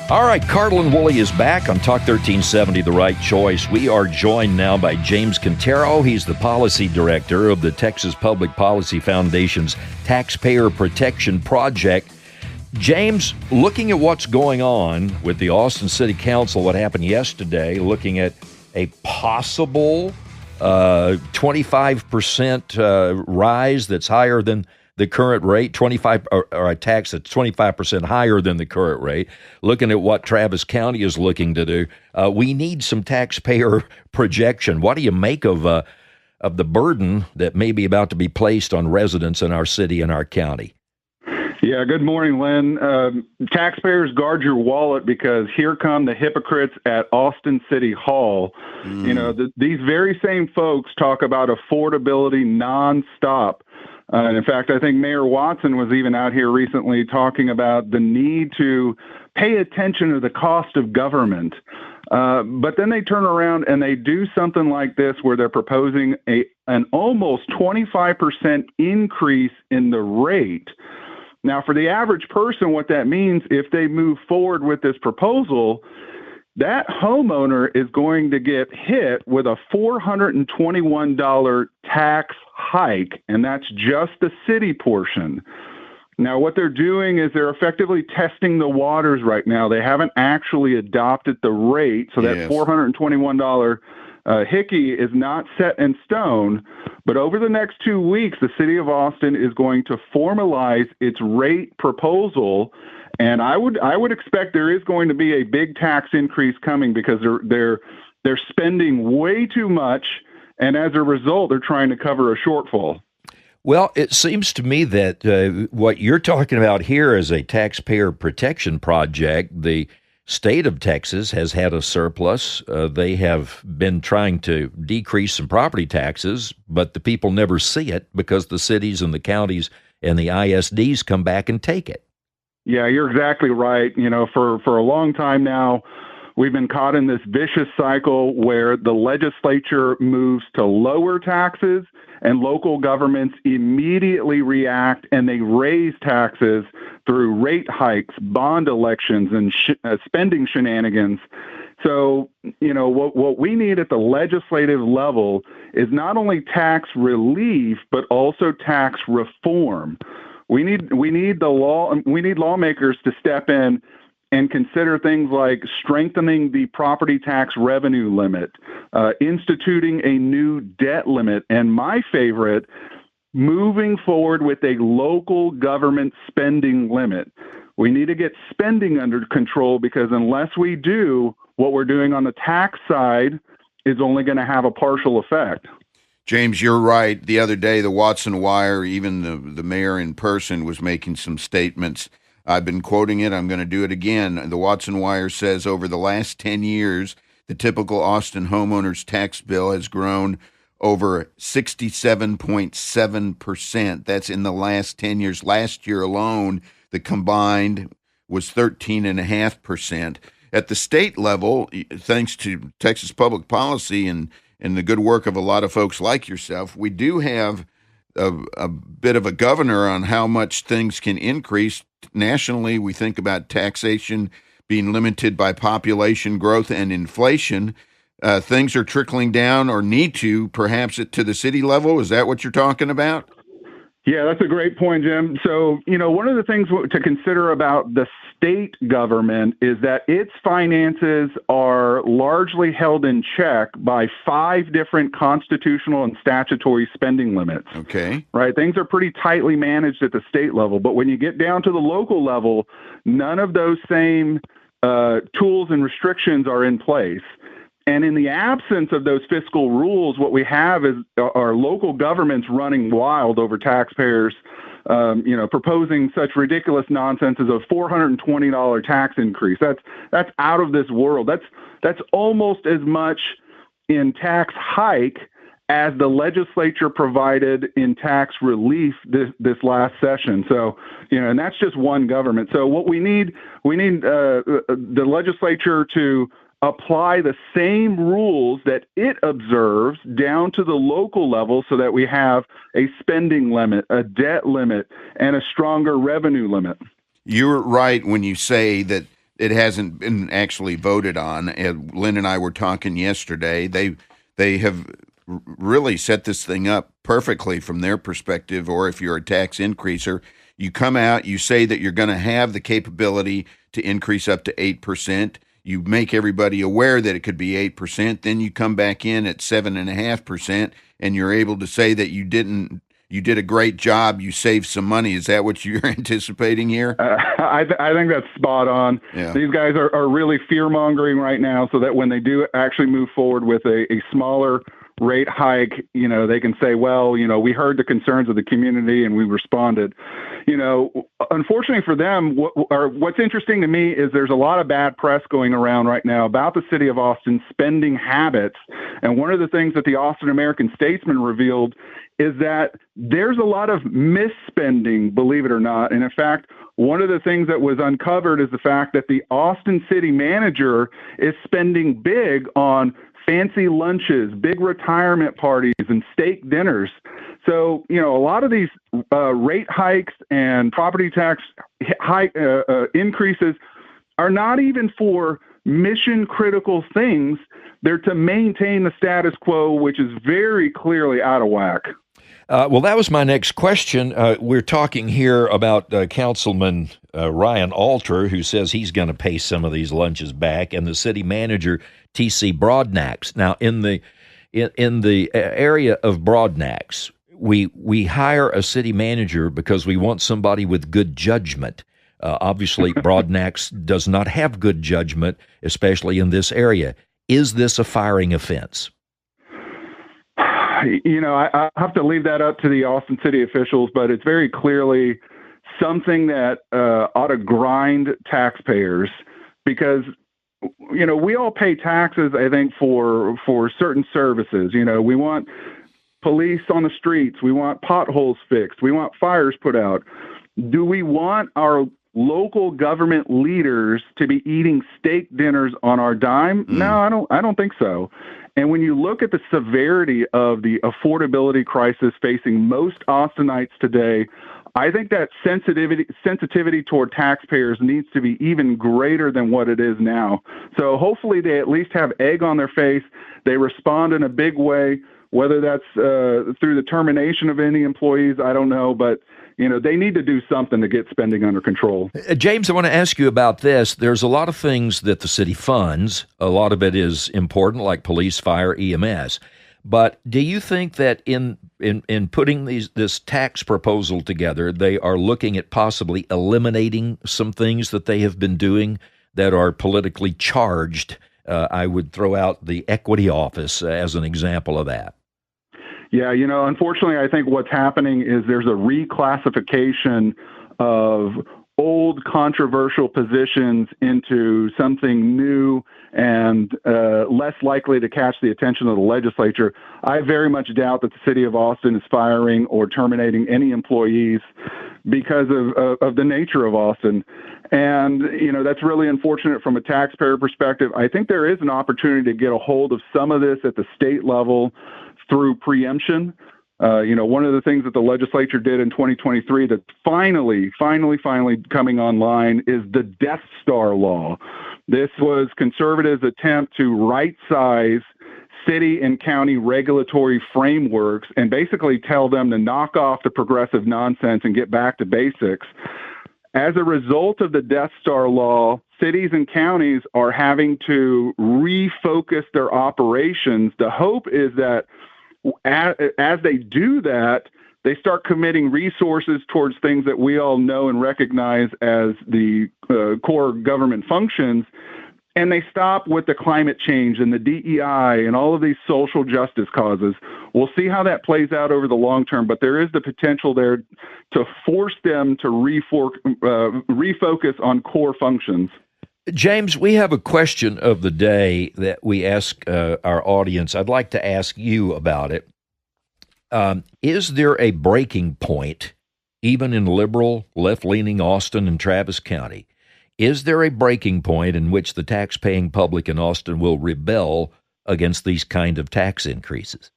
All right, Cardle and Woolley is back on Talk 1370, The Right Choice. We are joined now by James Quintero. He's the policy director of the Texas Public Policy Foundation's Taxpayer Protection Project. James, looking at what's going on with the Austin City Council, what happened yesterday, looking at a possible 25% rise that's higher than the current rate, 25 or a tax that's 25% higher than the current rate. Looking at what Travis County is looking to do, we need some taxpayer projection. What do you make of the burden that may be about to be placed on residents in our city and our county? Yeah, good morning, Lynn. Taxpayers, guard your wallet, because here come the hypocrites at Austin City Hall. You know, these very same folks talk about affordability nonstop. And in fact, I think Mayor Watson was even out here recently talking about the need to pay attention to the cost of government. But then they turn around and they do something like this where they're proposing an almost 25% increase in the rate. Now, for the average person, what that means, if they move forward with this proposal, that homeowner is going to get hit with a $421 tax hike, and that's just the city portion. Now, what they're doing is they're effectively testing the waters right now. They haven't actually adopted the rate, so that $421 hickey is not set in stone. But over the next 2 weeks, the city of Austin is going to formalize its rate proposal. And I would expect there is going to be a big tax increase coming, because they're spending way too much, and as a result, they're trying to cover a shortfall. Well, it seems to me that what you're talking about here is a taxpayer protection project. The state of Texas has had a surplus. They have been trying to decrease some property taxes, but the people never see it because the cities and the counties and the ISDs come back and take it. Yeah, you're exactly right. You know, for a long time now, we've been caught in this vicious cycle where the legislature moves to lower taxes and local governments immediately react and they raise taxes through rate hikes, bond elections, and spending shenanigans. So, you know, what we need at the legislative level is not only tax relief, but also tax reform. We need lawmakers to step in and consider things like strengthening the property tax revenue limit, instituting a new debt limit, and my favorite, moving forward with a local government spending limit. We need to get spending under control, because unless we do, what we're doing on the tax side is only going to have a partial effect. James, you're right. The other day, the Watson Wire, even the mayor in person, was making some statements. I've been quoting it. I'm going to do it again. The Watson Wire says over the last 10 years, the typical Austin homeowner's tax bill has grown over 67.7%. That's in the last 10 years. Last year alone, the combined was 13.5%. At the state level, thanks to Texas public policy and the good work of a lot of folks like yourself, we do have a bit of a governor on how much things can increase. Nationally, we think about taxation being limited by population growth and inflation. Things are trickling down, or need to, perhaps, to the city level. Is that what you're talking about? Yeah, that's a great point, Jim. So, you know, one of the things to consider about the state government is that its finances are largely held in check by 5 different constitutional and statutory spending limits. Okay. Right? Things are pretty tightly managed at the state level. But when you get down to the local level, none of those same tools and restrictions are in place. And in the absence of those fiscal rules, what we have is our local governments running wild over taxpayers, proposing such ridiculous nonsense as a $420 tax increase. That's out of this world. That's almost as much in tax hike as the legislature provided in tax relief this last session. So, and that's just one government. So what we need the legislature to apply the same rules that it observes down to the local level, so that we have a spending limit, a debt limit, and a stronger revenue limit. You're right when you say that it hasn't been actually voted on. Lynn and I were talking yesterday. They have really set this thing up perfectly from their perspective. Or if you're a tax increaser, you come out, you say that you're going to have the capability to increase up to 8%. You make everybody aware that it could be 8%. Then you come back in at 7.5%, and you're able to say that you did a great job. You saved some money. Is that what you're anticipating here? I think that's spot on. Yeah. These guys are really fear-mongering right now so that when they do actually move forward with a smaller rate hike, they can say, well, we heard the concerns of the community and we responded. Unfortunately for them, what's interesting to me is there's a lot of bad press going around right now about the city of Austin spending habits. And one of the things that the Austin American-Statesman revealed is that there's a lot of misspending, believe it or not. And in fact, one of the things that was uncovered is the fact that the Austin city manager is spending big on fancy lunches, big retirement parties, and steak dinners. So, a lot of these rate hikes and property tax increases are not even for mission-critical things. They're to maintain the status quo, which is very clearly out of whack. Well, that was my next question. We're talking here about Councilman Ryan Alter, who says he's going to pay some of these lunches back, and the city manager, T.C. Broadnax. Now, in the area of Broadnax, we hire a city manager because we want somebody with good judgment. Obviously, Broadnax does not have good judgment, especially in this area. Is this a firing offense? I have to leave that up to the Austin city officials, but it's very clearly something that ought to grind taxpayers because, we all pay taxes, I think, for certain services. We want police on the streets. We want potholes fixed. We want fires put out. Do we want our local government leaders to be eating steak dinners on our dime? No, I don't think so. And when you look at the severity of the affordability crisis facing most Austinites today, I think that sensitivity toward taxpayers needs to be even greater than what it is now. So hopefully they at least have egg on their face. They respond in a big way, whether that's through the termination of any employees, I don't know, but they need to do something to get spending under control. James, I want to ask you about this. There's a lot of things that the city funds. A lot of it is important, like police, fire, EMS. But do you think that in putting this tax proposal together, they are looking at possibly eliminating some things that they have been doing that are politically charged? I would throw out the equity office as an example of that. Yeah, unfortunately, I think what's happening is there's a reclassification of old controversial positions into something new and less likely to catch the attention of the legislature. I very much doubt that the city of Austin is firing or terminating any employees because of the nature of Austin. And, that's really unfortunate from a taxpayer perspective. I think there is an opportunity to get a hold of some of this at the state level through preemption. One of the things that the legislature did in 2023 that's finally coming online is the Death Star law. This was conservatives' attempt to right-size city and county regulatory frameworks and basically tell them to knock off the progressive nonsense and get back to basics. As a result of the Death Star law, cities and counties are having to refocus their operations. The hope is that as they do that, they start committing resources towards things that we all know and recognize as the core government functions, and they stop with the climate change and the DEI and all of these social justice causes. We'll see how that plays out over the long term, but there is the potential there to force them to refocus on core functions. James, we have a question of the day that we ask our audience. I'd like to ask you about it. Is there a breaking point, even in liberal, left-leaning Austin and Travis County? Is there a breaking point in which the tax-paying public in Austin will rebel against these kind of tax increases?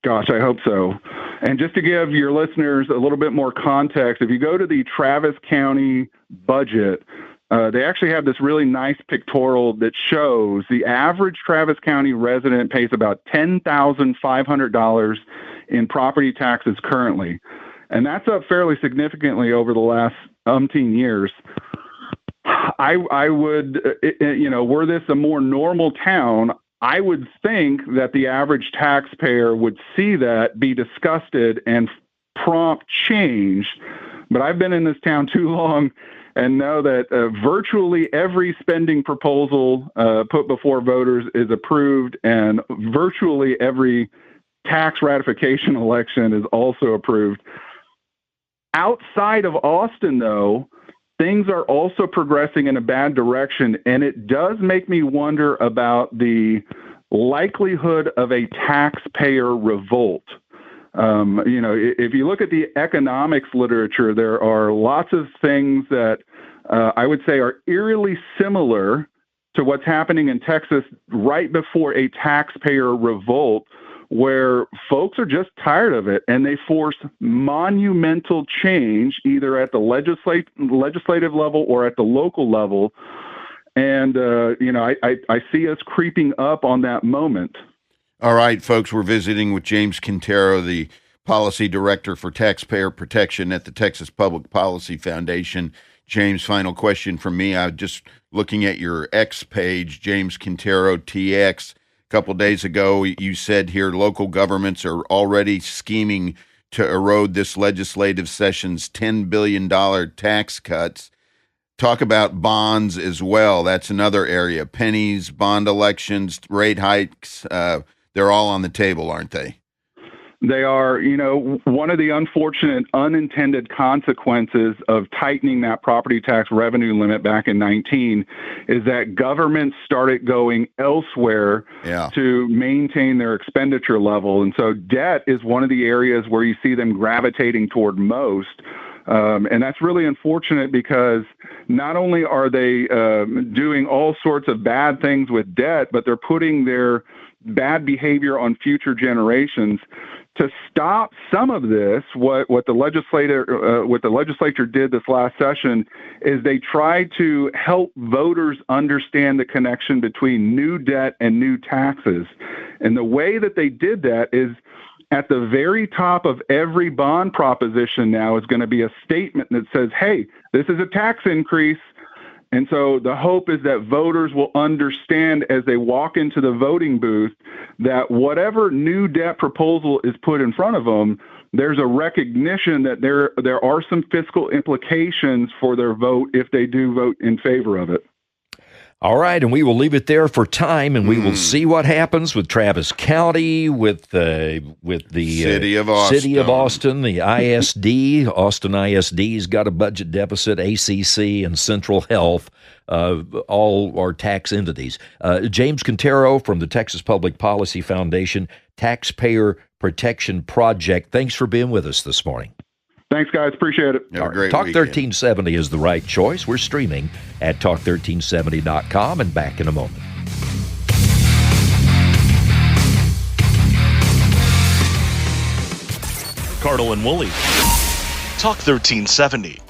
Gosh, I hope so. And just to give your listeners a little bit more context, if you go to the Travis County budget, they actually have this really nice pictorial that shows the average Travis County resident pays about $10,500 in property taxes currently. And that's up fairly significantly over the last umpteen years. I would, were this a more normal town, I would think that the average taxpayer would see that, be disgusted, and prompt change. But I've been in this town too long and know that virtually every spending proposal put before voters is approved, and virtually every tax ratification election is also approved. Outside of Austin, though, things are also progressing in a bad direction, and it does make me wonder about the likelihood of a taxpayer revolt. If you look at the economics literature, there are lots of things that I would say are eerily similar to what's happening in Texas right before a taxpayer revolt, where folks are just tired of it and they force monumental change either at the legislative level or at the local level. And, I see us creeping up on that moment. All right, folks, we're visiting with James Quintero, the Policy Director for Taxpayer Protection at the Texas Public Policy Foundation. James, final question from me. I'm just looking at your X page, James Quintero TX. A couple days ago, you said here local governments are already scheming to erode this legislative session's $10 billion tax cuts. Talk about bonds as well. That's another area. Pennies, bond elections, rate hikes. They're all on the table, aren't they? They are. One of the unfortunate unintended consequences of tightening that property tax revenue limit back in 2019 is that governments started going elsewhere to maintain their expenditure level. And so debt is one of the areas where you see them gravitating toward most. And that's really unfortunate because not only are they doing all sorts of bad things with debt, but they're putting their bad behavior on future generations. To stop some of this, what the legislature did this last session is they tried to help voters understand the connection between new debt and new taxes. And the way that they did that is at the very top of every bond proposition now is going to be a statement that says, hey, this is a tax increase. And so the hope is that voters will understand as they walk into the voting booth that whatever new debt proposal is put in front of them, there's a recognition that there are some fiscal implications for their vote if they do vote in favor of it. All right, and we will leave it there for time, and we will see what happens with Travis County, with the City of Austin, the ISD. Austin ISD's got a budget deficit, ACC and Central Health, all are tax entities. James Quintero from the Texas Public Policy Foundation, Taxpayer Protection Project. Thanks for being with us this morning. Thanks, guys. Appreciate it. Have a great Talk weekend. 1370 is the right choice. We're streaming at talk1370.com and back in a moment. Cardle and Woolley. Talk 1370.